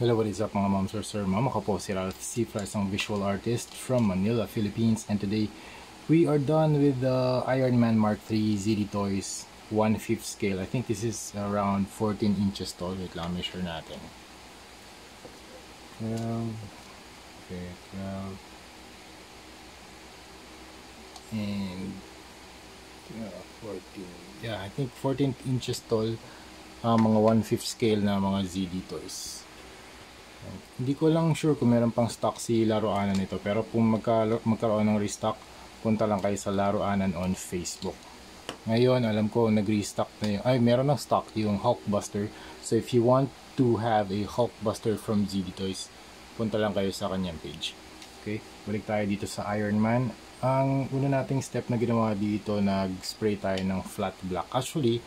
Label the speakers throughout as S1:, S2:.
S1: Hello, what is up mga moms or sir ma'am? Ako po si Ralph Cifra, isang visual artist from Manila, Philippines. And today, we are done with the Iron Man Mark III ZD Toys 1/5 scale. I think this is around 14 inches tall. Wait lang, measure natin. 12. Okay, 12. And 14. Yeah, I think 14 inches tall. Mga 1/5 scale na mga ZD Toys. Hindi ko lang sure kung meron pang stock si Laruanan nito, pero kung magkaroon ng restock, punta lang kayo sa Laruanan on Facebook. Ngayon, alam ko nag-restock na yung, meron ng stock yung Hulkbuster. So if you want to have a Hulkbuster from ZD Toys, punta lang kayo sa kanyang page. Okay, balik tayo dito sa Iron Man. Ang una nating step na ginawa dito, nag-spray tayo ng flat black. Actually,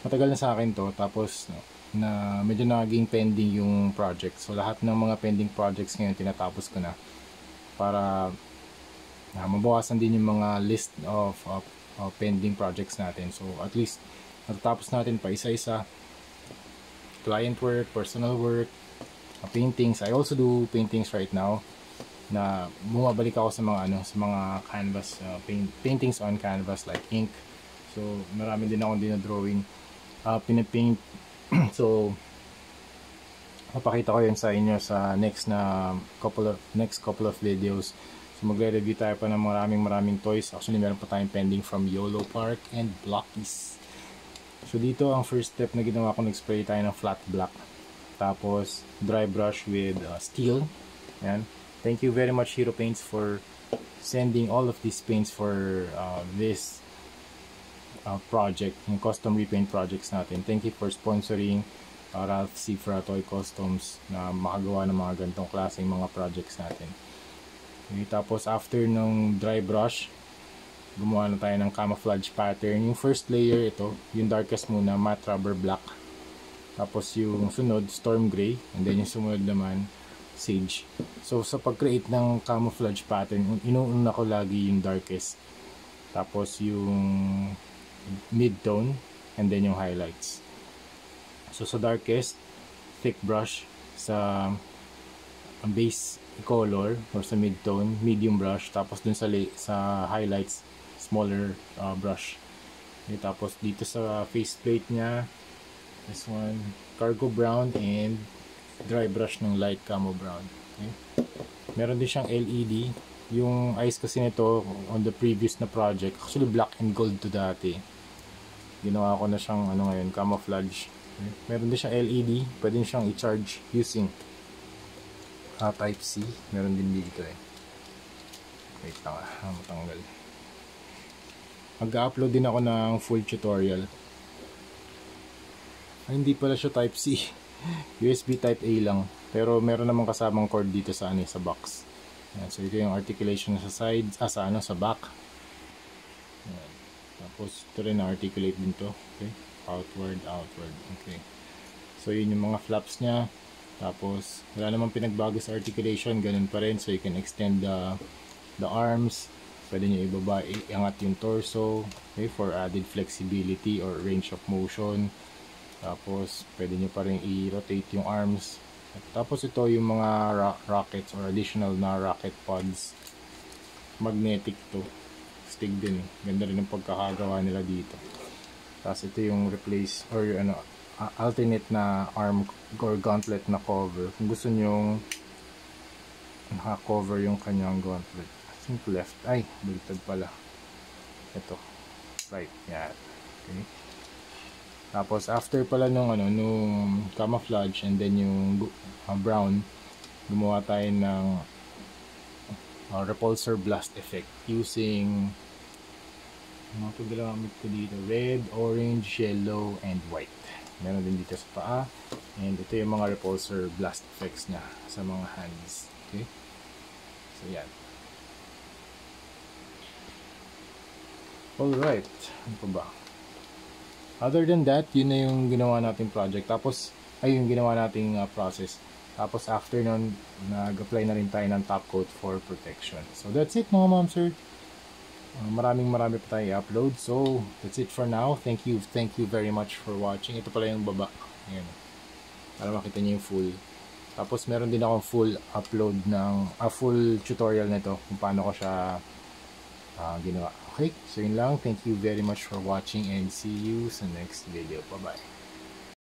S1: matagal na sa akin to, tapos na medyo naging pending yung project. So lahat ng mga pending projects ngayon tinatapos ko na para mabawasan din yung mga list of pending projects natin. So at least natatapos natin pa isa-isa. Client work, personal work, paintings. I also do paintings right now na bumabalik ako sa mga sa mga canvas, paintings on canvas like ink. So marami din akong dinodrawing, pinapaint. So papakita ko yun sa inyo sa next couple of videos. So magre-review tayo pa ng maraming toys. Actually meron pa tayong pending from YOLO Park and Blockies. So dito ang first step na ginawa ko, nag-spray tayo ng flat black, tapos dry brush with steel. Yan. Thank you very much Hero Paints for sending all of these paints for this project, yung custom repaint projects natin. Thank you for sponsoring Ralph Cifra Toy Customs na makagawa ng mga ganitong klaseng mga projects natin. Okay, tapos after nung dry brush, gumawa na tayo ng camouflage pattern. Yung first layer ito, yung darkest muna, matte rubber black. Tapos yung sunod, storm gray. And then yung sumunod naman, sage. So sa pag-create ng camouflage pattern, inuuna ko lagi yung darkest. Tapos yung mid-tone, and then yung highlights. So sa darkest, thick brush. Sa base color or sa mid-tone, medium brush. Tapos dun sa highlights, smaller brush. Okay, tapos dito sa faceplate nya, this one, cargo brown and dry brush ng light camo brown. Okay. Meron din siyang LED. Yung eyes kasi nito on the previous na project, actually black and gold to dati. Ginawa ko na siyang ngayon, camouflage. Okay. Meron din siyang LED, pwede siyang i-charge using type C. Meron din dito Wait lang matanggal. Mag-upload din ako ng full tutorial. Hindi pala siya type C. USB type A lang. Pero meron namang kasamang cord dito sa sa box. Ayan, so ito yung articulation sa sides, sa back. Ayan. Tapos ito rin na-articulate din to. Okay? Outward. Okay. So yun yung mga flaps nya. Tapos wala namang pinagbago sa articulation, ganun pa rin. So you can extend the arms. Pwede nyo ibaba, iangat yung torso. Okay? For added flexibility or range of motion. Tapos pwede nyo pa rin i-rotate yung arms. Tapos ito yung mga rockets or additional na rocket pods. Magnetic to. Stig din. Ganda rin ang pagkakagawa nila dito. Tapos ito yung replace or alternate na arm or gauntlet na cover. Kung gusto nyo naka-cover yung kanyang gauntlet. I think left. Ay, baliktad pala. Ito. Right. Yan. Okay. Tapos after pala nung camouflage and then yung brown, gumawa tayo ng repulsor blast effect using mga paggagamit ko dito, red, orange, yellow, and white. Meron din dito sa paa, and ito yung mga repulsor blast effects niya sa mga hands. Okay, so yan. Alright, ano pa ba? Other than that, yun na yung ginawa nating project. Tapos, yung ginawa nating process. Tapos, after nun, nag-apply na rin tayo ng top coat for protection. So, that's it mga ma'am sir. Marami pa tayo i-upload. So, that's it for now. Thank you very much for watching. Ito pala yung baba. Ayan. Para makita niyo yung full Tapos meron din akong full upload ng full tutorial nito kung paano ko siya ginawa. Okay, so yun lang. Thank you very much for watching and see you sa next video. Bye bye.